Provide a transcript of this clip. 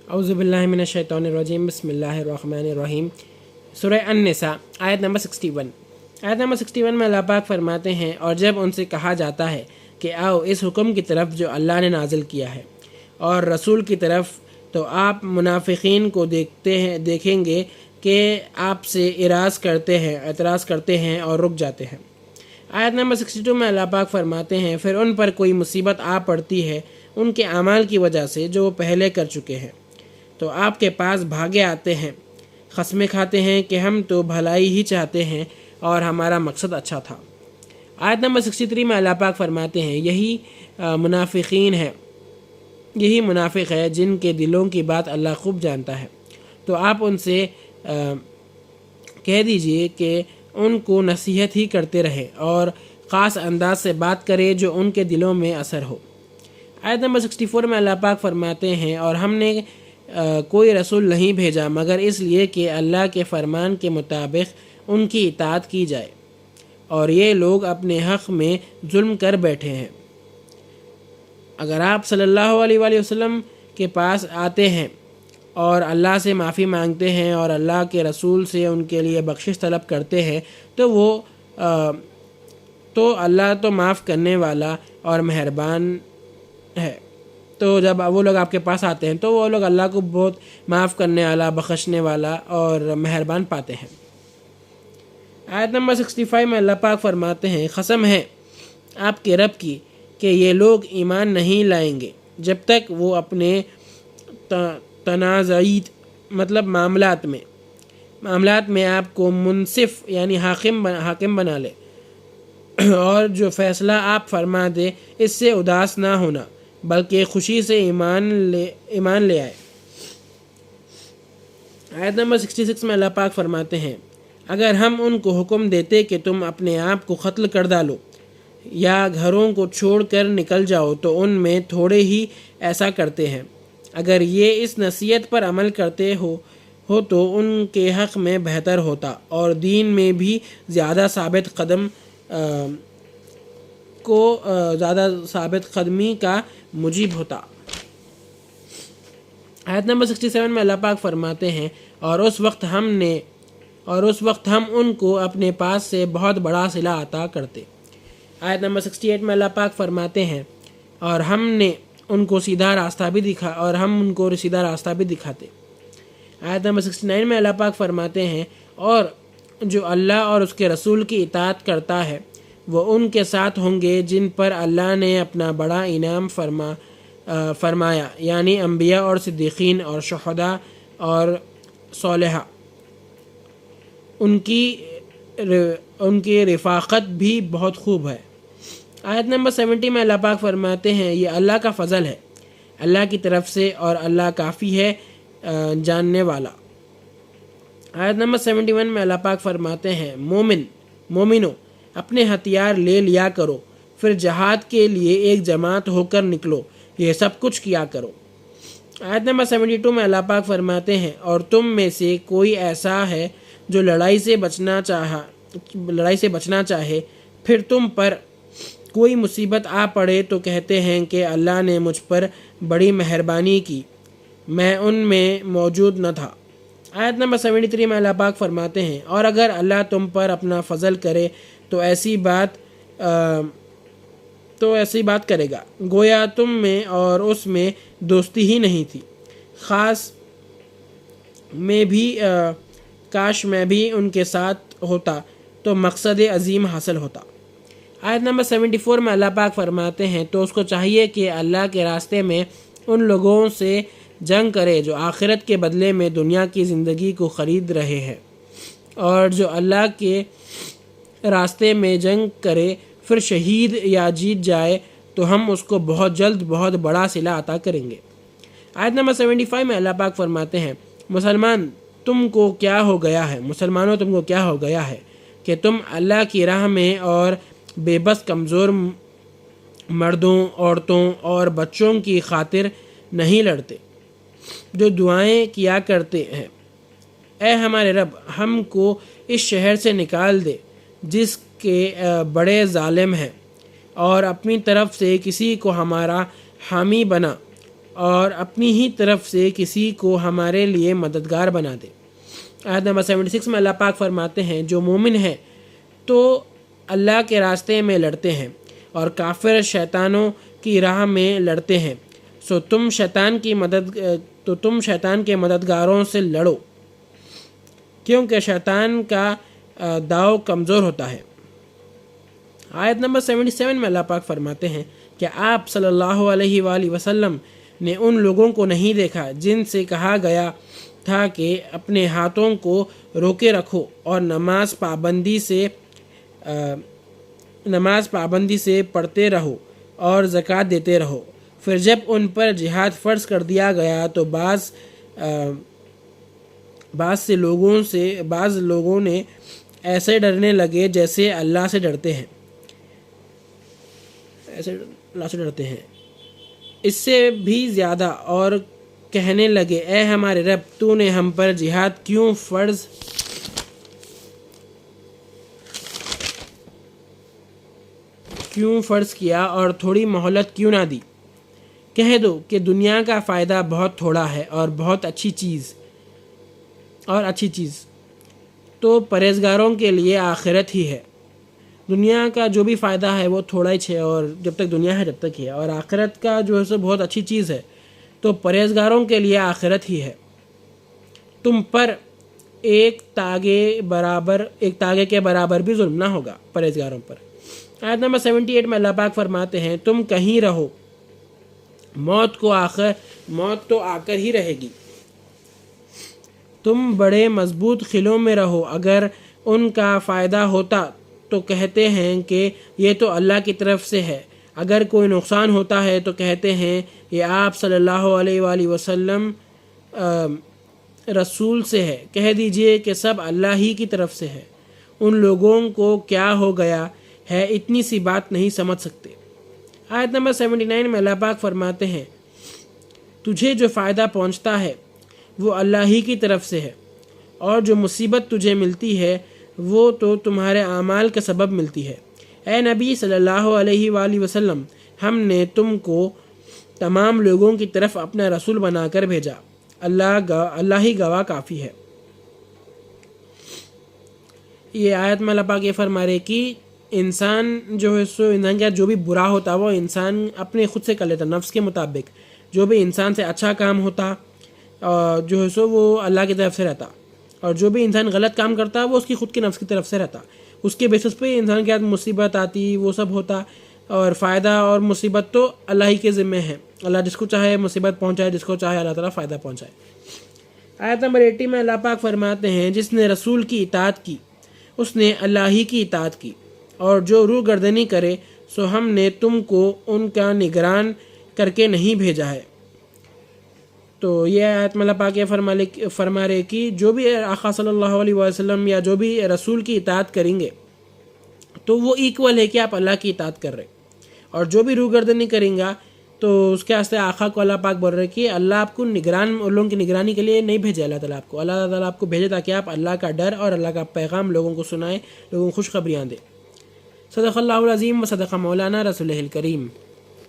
اعوذ باللہ من الشیطان الرجیم، بسم اللہ الرحمن الرحیم۔ سورہ النساء آیت نمبر 61۔ آیت نمبر 61 میں اللہ پاک فرماتے ہیں، اور جب ان سے کہا جاتا ہے کہ آؤ اس حکم کی طرف جو اللہ نے نازل کیا ہے اور رسول کی طرف، تو آپ منافقین کو دیکھیں گے کہ آپ سے اعتراض کرتے ہیں اور رک جاتے ہیں۔ آیت نمبر 62 میں اللہ پاک فرماتے ہیں، پھر ان پر کوئی مصیبت آ پڑتی ہے ان کے اعمال کی وجہ سے جو وہ پہلے کر چکے ہیں، تو آپ کے پاس بھاگے آتے ہیں، قسمیں کھاتے ہیں کہ ہم تو بھلائی ہی چاہتے ہیں اور ہمارا مقصد اچھا تھا۔ آیت نمبر 63 میں اللہ پاک فرماتے ہیں، یہی منافق ہے جن کے دلوں کی بات اللہ خوب جانتا ہے، تو آپ ان سے کہہ دیجئے کہ ان کو نصیحت ہی کرتے رہے اور خاص انداز سے بات کرے جو ان کے دلوں میں اثر ہو۔ آیت نمبر 64 میں اللہ پاک فرماتے ہیں، اور ہم نے کوئی رسول نہیں بھیجا مگر اس لیے کہ اللہ کے فرمان کے مطابق ان کی اطاعت کی جائے، اور یہ لوگ اپنے حق میں ظلم کر بیٹھے ہیں۔ اگر آپ صلی اللہ علیہ وآلہ وسلم کے پاس آتے ہیں اور اللہ سے معافی مانگتے ہیں اور اللہ کے رسول سے ان کے لیے بخشش طلب کرتے ہیں تو اللہ تو معاف کرنے والا اور مہربان ہے۔ تو جب وہ لوگ آپ کے پاس آتے ہیں تو وہ لوگ اللہ کو بہت معاف کرنے والا، بخشنے والا اور مہربان پاتے ہیں۔ آیت نمبر 65 میں اللہ پاک فرماتے ہیں، قسم ہے آپ کے رب کی کہ یہ لوگ ایمان نہیں لائیں گے جب تک وہ اپنے تنازعات معاملات میں آپ کو منصف یعنی حاکم بنا لے، اور جو فیصلہ آپ فرما دے اس سے اداس نہ ہونا بلکہ خوشی سے ایمان لے آئے۔ آیت نمبر 66 میں اللہ پاک فرماتے ہیں، اگر ہم ان کو حکم دیتے کہ تم اپنے آپ کو قتل کر ڈالو یا گھروں کو چھوڑ کر نکل جاؤ تو ان میں تھوڑے ہی ایسا کرتے ہیں۔ اگر یہ اس نصیحت پر عمل کرتے ہو تو ان کے حق میں بہتر ہوتا اور دین میں بھی زیادہ ثابت قدمی کا موجب ہوتا۔ آیت نمبر 67 میں اللہ پاک فرماتے ہیں، اور اس وقت ہم ان کو اپنے پاس سے بہت بڑا صلہ عطا کرتے۔ آیت نمبر 68 میں اللہ پاک فرماتے ہیں، اور ہم ان کو سیدھا راستہ بھی دکھاتے۔ آیت نمبر 69 میں اللہ پاک فرماتے ہیں، اور جو اللہ اور اس کے رسول کی اطاعت کرتا ہے وہ ان کے ساتھ ہوں گے جن پر اللہ نے اپنا بڑا انعام فرمایا، یعنی انبیاء اور صدیقین اور شہداء اور صالحہ، ان کی رفاقت بھی بہت خوب ہے۔ آیت نمبر 70 میں اللہ پاک فرماتے ہیں، یہ اللہ کا فضل ہے اللہ کی طرف سے، اور اللہ کافی ہے جاننے والا۔ آیت نمبر 71 میں اللہ پاک فرماتے ہیں، مومنو اپنے ہتھیار لے لیا کرو، پھر جہاد کے لیے ایک جماعت ہو کر نکلو، یہ سب کچھ کیا کرو۔ آیت نمبر 72 میں اللہ پاک فرماتے ہیں، اور تم میں سے کوئی ایسا ہے جو لڑائی سے بچنا چاہے، پھر تم پر کوئی مصیبت آ پڑے تو کہتے ہیں کہ اللہ نے مجھ پر بڑی مہربانی کی، میں ان میں موجود نہ تھا۔ آیت نمبر 73 میں اللہ پاک فرماتے ہیں، اور اگر اللہ تم پر اپنا فضل کرے تو ایسی بات کرے گا گویا تم میں اور اس میں دوستی ہی نہیں تھی، کاش میں بھی ان کے ساتھ ہوتا تو مقصد عظیم حاصل ہوتا۔ آیت نمبر 74 میں اللہ پاک فرماتے ہیں، تو اس کو چاہیے کہ اللہ کے راستے میں ان لوگوں سے جنگ کرے جو آخرت کے بدلے میں دنیا کی زندگی کو خرید رہے ہیں، اور جو اللہ کے راستے میں جنگ کرے پھر شہید یا جیت جائے تو ہم اس کو بہت جلد بہت بڑا صلہ عطا کریں گے۔ آیت نمبر 75 میں اللہ پاک فرماتے ہیں، مسلمانوں تم کو کیا ہو گیا ہے کہ تم اللہ کی راہ میں اور بے بس کمزور مردوں، عورتوں اور بچوں کی خاطر نہیں لڑتے جو دعائیں کیا کرتے ہیں، اے ہمارے رب ہم کو اس شہر سے نکال دے جس کے بڑے ظالم ہیں، اور اپنی طرف سے کسی کو ہمارا حامی بنا اور اپنی ہی طرف سے کسی کو ہمارے لیے مددگار بنا دے۔ آیت نمبر 76 میں اللہ پاک فرماتے ہیں جو مومن ہیں تو اللہ کے راستے میں لڑتے ہیں اور کافر شیطانوں کی راہ میں لڑتے ہیں، سو تم شیطان کے مددگاروں سے لڑو، کیونکہ شیطان کا داؤ کمزور ہوتا ہے۔ آیت نمبر 77 میں اللہ پاک فرماتے ہیں کہ آپ صلی اللہ علیہ وآلہ وسلم نے ان لوگوں کو نہیں دیکھا جن سے کہا گیا تھا کہ اپنے ہاتھوں کو روکے رکھو اور نماز پابندی سے پڑھتے رہو اور زکوٰۃ دیتے رہو، پھر جب ان پر جہاد فرض کر دیا گیا تو بعض لوگوں نے ایسے ڈرنے لگے جیسے اللہ سے ڈرتے ہیں، اس سے بھی زیادہ، اور کہنے لگے اے ہمارے رب تو نے ہم پر جہاد کیوں فرض کیا اور تھوڑی مہلت کیوں نہ دی؟ کہہ دو کہ دنیا کا فائدہ بہت تھوڑا ہے اور بہت اچھی چیز تو پرہیزگاروں کے لیے آخرت ہی ہے۔ دنیا کا جو بھی فائدہ ہے وہ تھوڑا ہی ہے، اور جب تک دنیا ہے جب تک ہی ہے، اور آخرت کا جو ہے سو بہت اچھی چیز ہے، تو پرہیزگاروں کے لیے آخرت ہی ہے۔ تم پر ایک تاگے کے برابر بھی ظلم نہ ہوگا پرہیزگاروں پر۔ آیت نمبر 78 میں اللہ پاک فرماتے ہیں تم کہیں رہو، موت تو آ کر ہی رہے گی، تم بڑے مضبوط قلعوں میں رہو، اگر ان کا فائدہ ہوتا تو کہتے ہیں کہ یہ تو اللہ کی طرف سے ہے، اگر کوئی نقصان ہوتا ہے تو کہتے ہیں یہ آپ صلی اللہ علیہ وآلہ وسلم رسول سے ہے، کہہ دیجئے کہ سب اللہ ہی کی طرف سے ہے، ان لوگوں کو کیا ہو گیا ہے اتنی سی بات نہیں سمجھ سکتے۔ آیت نمبر 79 میں اللہ پاک فرماتے ہیں تجھے جو فائدہ پہنچتا ہے وہ اللہ ہی کی طرف سے ہے، اور جو مصیبت تجھے ملتی ہے وہ تو تمہارے اعمال کے سبب ملتی ہے۔ اے نبی صلی اللہ علیہ وآلہ وسلم، ہم نے تم کو تمام لوگوں کی طرف اپنا رسول بنا کر بھیجا، اللہ ہی گواہ کافی ہے۔ یہ آیت میں اللہ پاک یہ فرما رہے کہ انسان جو ہے سو انسان کا جو بھی برا ہوتا وہ انسان اپنے خود سے کر لیتا، نفس کے مطابق جو بھی انسان سے اچھا کام ہوتا جو ہے سو وہ اللہ کی طرف سے رہتا، اور جو بھی انسان غلط کام کرتا وہ اس کی خود کی نفس کی طرف سے رہتا، اس کے بیسس پہ انسان کے ہاتھ مصیبت آتی وہ سب ہوتا، اور فائدہ اور مصیبت تو اللہ ہی کے ذمہ ہے، اللہ جس کو چاہے مصیبت پہنچائے، جس کو چاہے اللہ تعالیٰ فائدہ پہنچائے۔ آیت نمبر 80 میں اللہ پاک فرماتے ہیں جس نے رسول کی اطاعت کی اس نے اللہ ہی کی اطاعت کی، اور جو روح گردنی کرے سو ہم نے تم کو ان کا نگران کر کے نہیں بھیجا ہے۔ تو یہ آیت میں اللہ پاک یہ فرما رہے کہ جو بھی آقا صلی اللہ علیہ وسلم یا جو بھی رسول کی اطاعت کریں گے تو وہ ایکول ہے کہ آپ اللہ کی اطاعت کر رہے، اور جو بھی روح گردنی کریں گا تو اس کے واسطے آقا کو اللہ پاک بول رہے کہ اللہ آپ کو لوگوں کی نگرانی کے لیے نہیں بھیجے، اللہ تعالیٰ آپ کو بھیجے تاکہ آپ اللہ کا ڈر اور اللہ کا پیغام لوگوں کو سنائیں، لوگوں کو خوشخبریاں دیں۔ صدق اللہ العظیم و صدق مولانا رسولہ الکریم۔